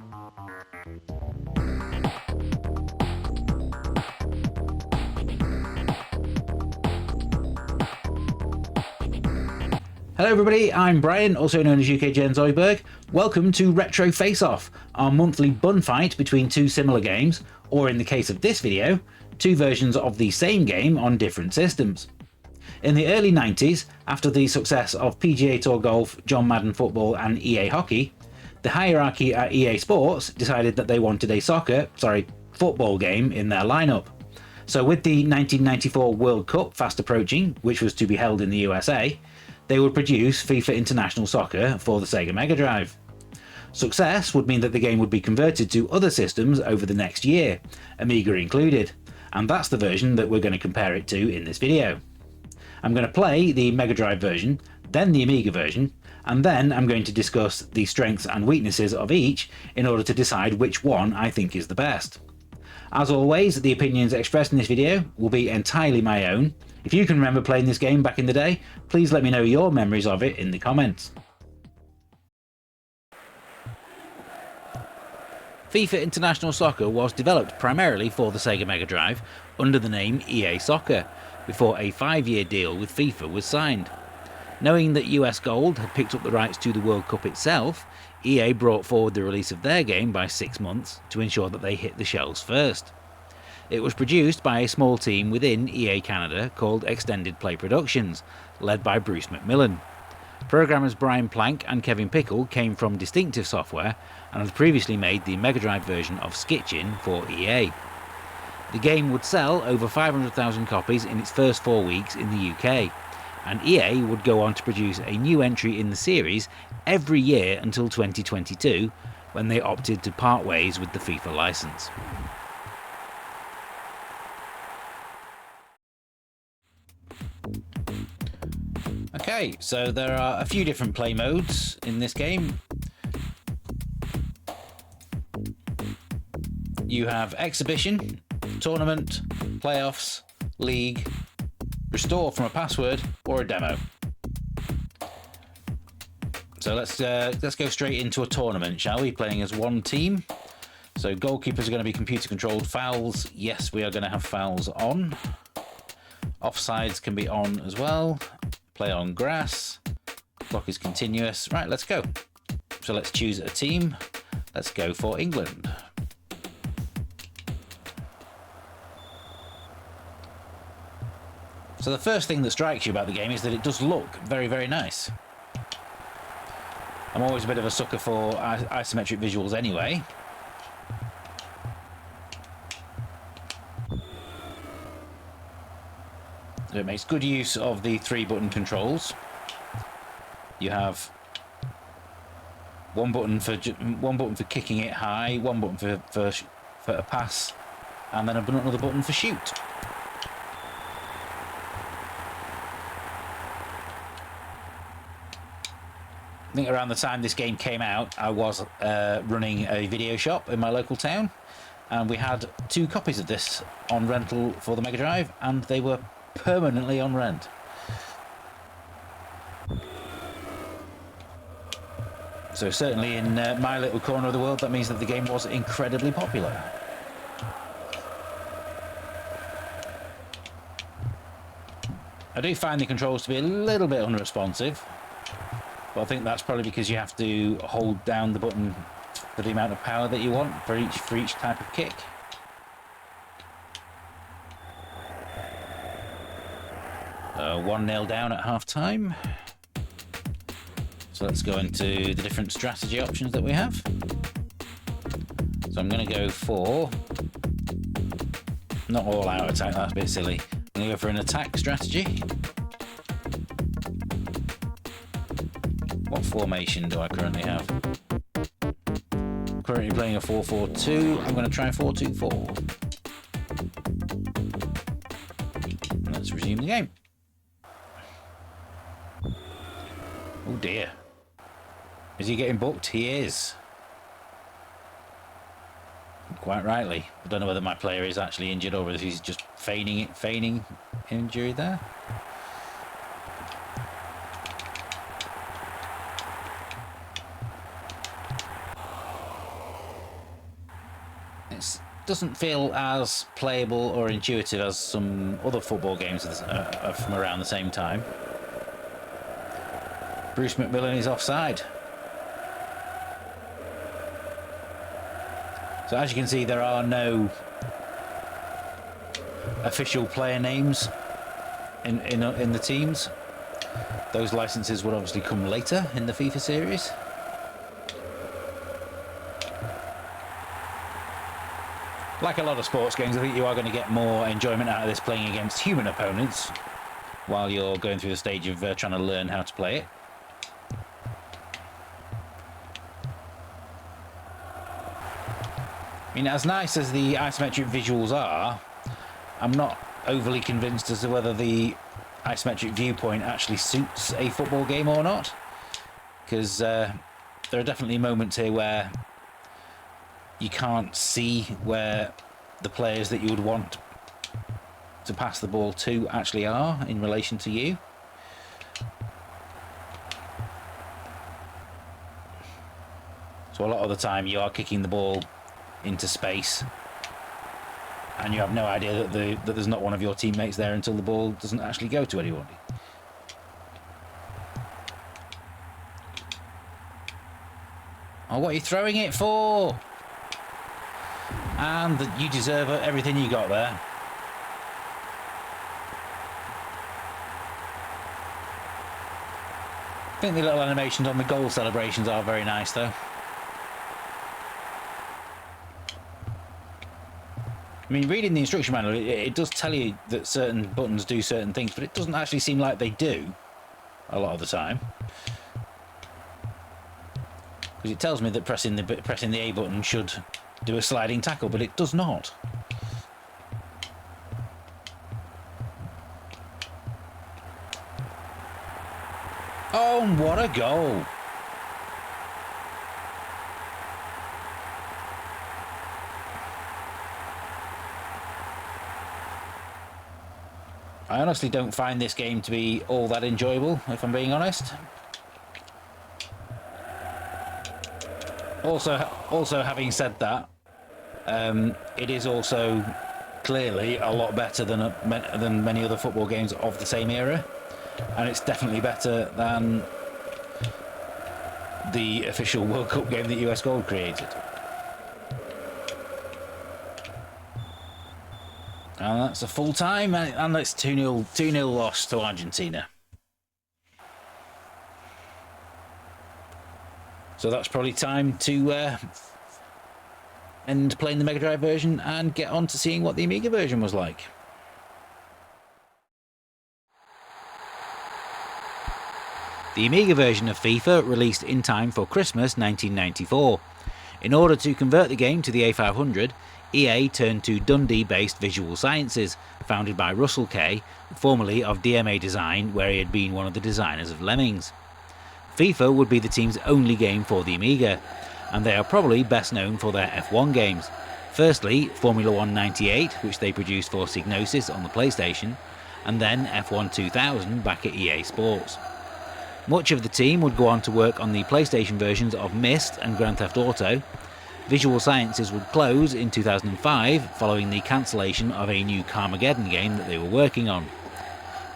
Hello everybody, I'm Brian, also known as UK Jen Zoidberg. Welcome to Retro Face Off, our monthly bun fight between two similar games, or in the case of this video, two versions of the same game on different systems. In the early 90s, after the success of PGA Tour Golf, John Madden Football and EA Hockey, the hierarchy at EA Sports decided that they wanted a football game in their lineup. So with the 1994 World Cup fast approaching, which was to be held in the USA, they would produce FIFA International Soccer for the Sega MegaDrive. Success would mean that the game would be converted to other systems over the next year, Amiga included, and that's the version that we're going to compare it to in this video. I'm going to play the MegaDrive version, then the Amiga version, and then I'm going to discuss the strengths and weaknesses of each in order to decide which one I think is the best. As always, the opinions expressed in this video will be entirely my own. If you can remember playing this game back in the day, please let me know your memories of it in the comments. FIFA International Soccer was developed primarily for the Sega Mega Drive under the name EA Soccer, before a 5-year deal with FIFA was signed. Knowing that US Gold had picked up the rights to the World Cup itself, EA brought forward the release of their game by 6 months to ensure that they hit the shelves first. It was produced by a small team within EA Canada called Extended Play Productions, led by Bruce McMillan. Programmers Brian Plank and Kevin Pickle came from Distinctive Software and had previously made the Mega Drive version of Skitchin for EA. The game would sell over 500,000 copies in its first 4 weeks in the UK, and EA would go on to produce a new entry in the series every year until 2022, when they opted to part ways with the FIFA license. Okay, so there are a few different play modes in this game. You have Exhibition, Tournament, Playoffs, League, Restore from a Password, or a Demo. So let's go straight into a tournament, shall we? Playing as one team. So goalkeepers are going to be computer controlled. Fouls, yes, we are going to have fouls on. Offsides can be on as well. Play on grass. Clock is continuous. Right, let's go. So let's choose a team. Let's go for England. So the first thing that strikes you about the game is that it does look very, very nice. I'm always a bit of a sucker for isometric visuals anyway. So it makes good use of the 3-button controls. You have one button for kicking it high, one button for a pass, and then another button for shoot. I think around the time this game came out, I was running a video shop in my local town, and we had 2 copies of this on rental for the Mega Drive, and they were permanently on rent. So certainly in my little corner of the world, that means that the game was incredibly popular. I do find the controls to be a little bit unresponsive, but I think that's probably because you have to hold down the button for the amount of power that you want for each type of kick. So 1-0 down at half time. So let's go into the different strategy options that we have. So I'm going to go for, not all out attack, that's a bit silly. I'm going to go for an attack strategy. What formation do I currently have? Currently playing a 4-4-2. I'm going to try 4-2-4. Let's resume the game. Oh dear. Is he getting booked? He is. Quite rightly. I don't know whether my player is actually injured or whether he's just feigning injury there. doesn't feel as playable or intuitive as some other football games from around the same time. Bruce McMillan is offside. So as you can see, there are no official player names in the teams. Those licenses would obviously come later in the FIFA series. Like a lot of sports games, I think you are going to get more enjoyment out of this playing against human opponents while you're going through the stage of trying to learn how to play it. I mean, as nice as the isometric visuals are, I'm not overly convinced as to whether the isometric viewpoint actually suits a football game or not, because there are definitely moments here where you can't see where the players that you would want to pass the ball to actually are in relation to you. So a lot of the time you are kicking the ball into space and you have no idea that there's not one of your teammates there until the ball doesn't actually go to anybody. Oh, what are you throwing it for? And you deserve everything you got there. I think the little animations on the goal celebrations are very nice though. I mean, reading the instruction manual, it does tell you that certain buttons do certain things, but it doesn't actually seem like they do a lot of the time. Because it tells me that pressing the A button should do a sliding tackle, but it does not. Oh, and what a goal! I honestly don't find this game to be all that enjoyable, if I'm being honest. Also, having said that, it is also clearly a lot better than many other football games of the same era, and it's definitely better than the official World Cup game that US Gold created. And that's a full time, and it's 2-0 loss to Argentina. So that's probably time to end playing the MegaDrive version and get on to seeing what the Amiga version was like. The Amiga version of FIFA released in time for Christmas 1994. In order to convert the game to the A500, EA turned to Dundee-based Visual Sciences, founded by Russell Kay, formerly of DMA Design, where he had been one of the designers of Lemmings. FIFA would be the team's only game for the Amiga, and they are probably best known for their F1 games. Firstly, Formula 1 98, which they produced for Psygnosis on the PlayStation, and then F1 2000 back at EA Sports. Much of the team would go on to work on the PlayStation versions of Myst and Grand Theft Auto. Visual Sciences would close in 2005 following the cancellation of a new Carmageddon game that they were working on.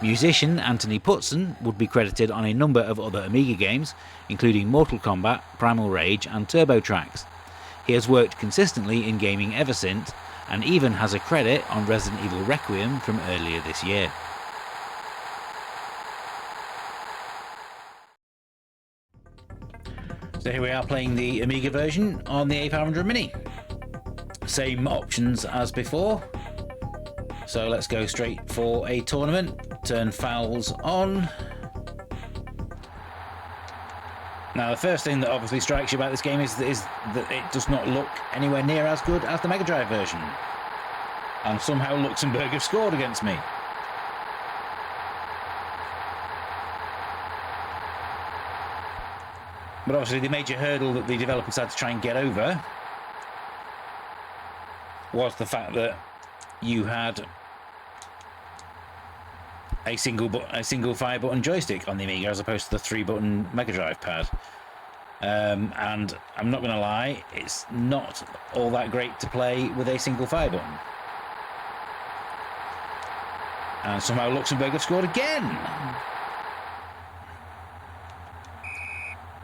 Musician Anthony Putson would be credited on a number of other Amiga games, including Mortal Kombat, Primal Rage and TurboTrax. He has worked consistently in gaming ever since, and even has a credit on Resident Evil Requiem from earlier this year. So here we are playing the Amiga version on the A500 Mini. Same options as before. So let's go straight for a tournament. Turn fouls on. Now the first thing that obviously strikes you about this game is that it does not look anywhere near as good as the MegaDrive version. And somehow Luxembourg have scored against me. But obviously the major hurdle that the developers had to try and get over was the fact that you had a single 5-button joystick on the Amiga as opposed to the 3-button MegaDrive pad. And I'm not going to lie, it's not all that great to play with a single fire button. And somehow Luxembourg have scored again.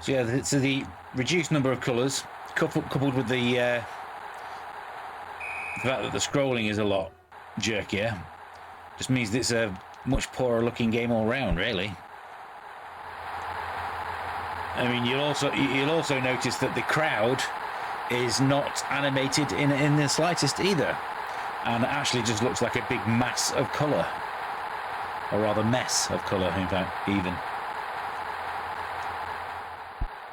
So yeah, so the reduced number of colours, coupled with the fact that the scrolling is a lot jerkier, just means that it's a much poorer looking game all round, really. I mean, you'll also notice that the crowd is not animated in the slightest either, and it actually just looks like a big mass of colour, or rather mess of colour, in fact, even.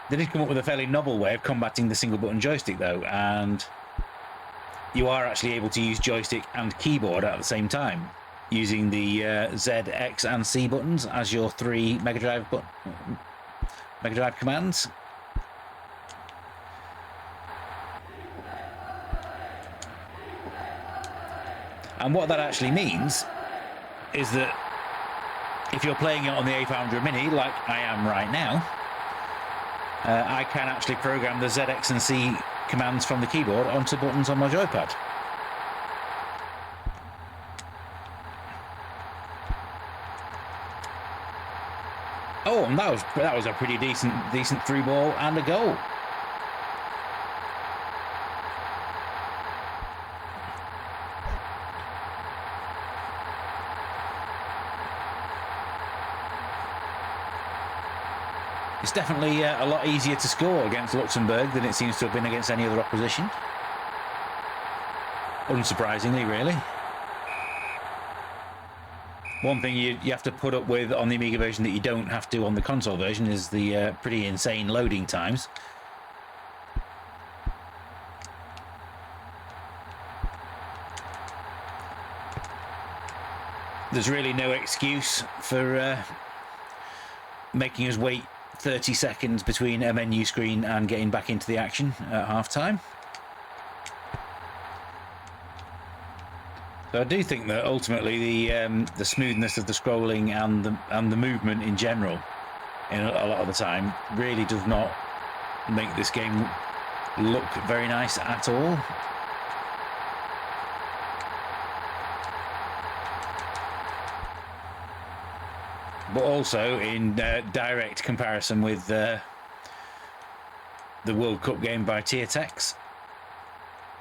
They did come up with a fairly novel way of combating the single button joystick though, and you are actually able to use joystick and keyboard at the same time, using the Z, X and C buttons as your three MegaDrive commands. And what that actually means is that if you're playing it on the 800 Mini, like I am right now, I can actually program the Z, X and C commands from the keyboard onto buttons on my joypad. Oh, and that was a pretty decent through ball and a goal. It's definitely a lot easier to score against Luxembourg than it seems to have been against any other opposition. Unsurprisingly, really. One thing you have to put up with on the Amiga version that you don't have to on the console version is the pretty insane loading times. There's really no excuse for making us wait 30 seconds between a menu screen and getting back into the action at half time. So I do think that ultimately the smoothness of the scrolling and the movement in general, in a lot of the time, really does not make this game look very nice at all. But also in direct comparison with the World Cup game by Tiertex,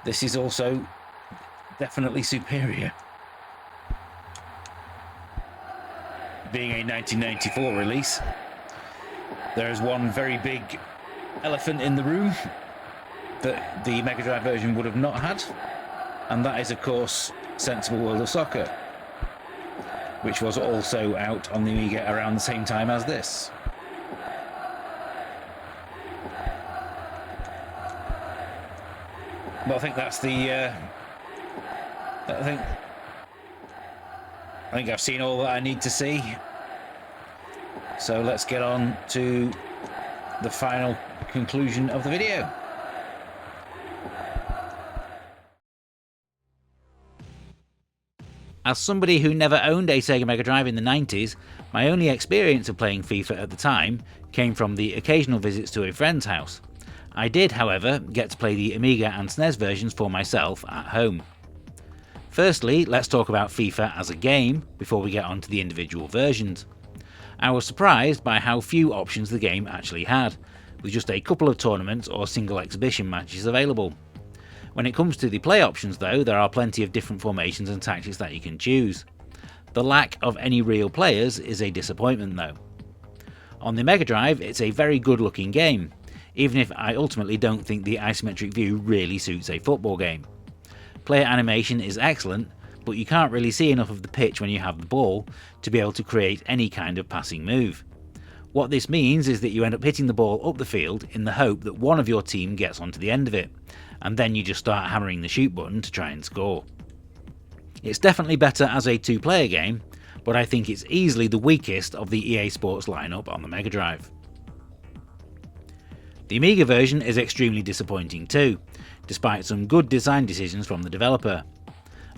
this is also definitely superior. Being a 1994 release, there is one very big elephant in the room that the MegaDrive version would have not had, and that is of course Sensible World of Soccer, which was also out on the Amiga around the same time as this. But I think that's the I think I've seen all that I need to see. So let's get on to the final conclusion of the video. As somebody who never owned a Sega Mega Drive in the 90s, my only experience of playing FIFA at the time came from the occasional visits to a friend's house. I did, however, get to play the Amiga and SNES versions for myself at home. Firstly, let's talk about FIFA as a game before we get on to the individual versions. I was surprised by how few options the game actually had, with just a couple of tournaments or single exhibition matches available. When it comes to the play options though, there are plenty of different formations and tactics that you can choose. The lack of any real players is a disappointment though. On the Mega Drive, it's a very good looking game, even if I ultimately don't think the isometric view really suits a football game. Player animation is excellent, but you can't really see enough of the pitch when you have the ball to be able to create any kind of passing move. What this means is that you end up hitting the ball up the field in the hope that one of your team gets onto the end of it, and then you just start hammering the shoot button to try and score. It's definitely better as a two-player game, but I think it's easily the weakest of the EA Sports lineup on the Mega Drive. The Amiga version is extremely disappointing too, despite some good design decisions from the developer.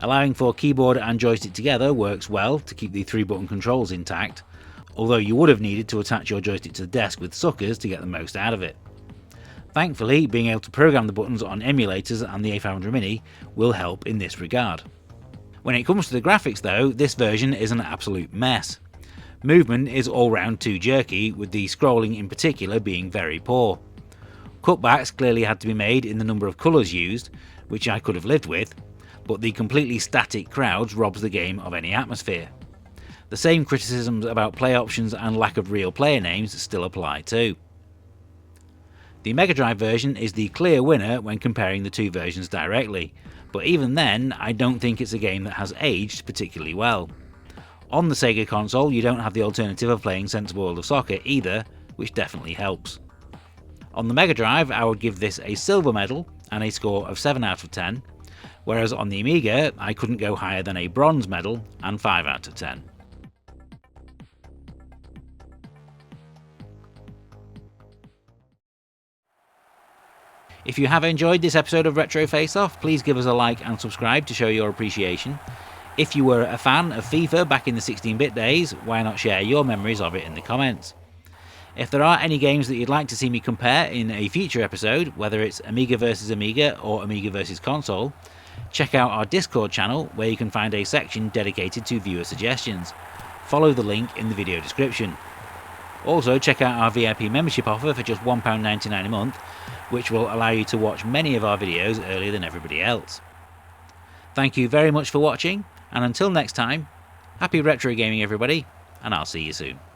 Allowing for keyboard and joystick together works well to keep the 3-button controls intact, although you would have needed to attach your joystick to the desk with suckers to get the most out of it. Thankfully, being able to program the buttons on emulators and the A500 Mini will help in this regard. When it comes to the graphics though, this version is an absolute mess. Movement is all round too jerky, with the scrolling in particular being very poor. Cutbacks clearly had to be made in the number of colours used, which I could have lived with, but the completely static crowds robs the game of any atmosphere. The same criticisms about play options and lack of real player names still apply too. The MegaDrive version is the clear winner when comparing the two versions directly, but even then I don't think it's a game that has aged particularly well. On the Sega console you don't have the alternative of playing Sensible World of Soccer either, which definitely helps. On the MegaDrive I would give this a silver medal and a score of 7 out of 10, whereas on the Amiga I couldn't go higher than a bronze medal and 5 out of 10. If you have enjoyed this episode of Retro Face Off, please give us a like and subscribe to show your appreciation. If you were a fan of FIFA back in the 16-bit days, why not share your memories of it in the comments? If there are any games that you'd like to see me compare in a future episode, whether it's Amiga versus Amiga or Amiga versus console, check out our Discord channel where you can find a section dedicated to viewer suggestions. Follow the link in the video description. Also check out our VIP membership offer for just £1.99 a month, which will allow you to watch many of our videos earlier than everybody else. Thank you very much for watching, and until next time, happy retro gaming everybody, and I'll see you soon.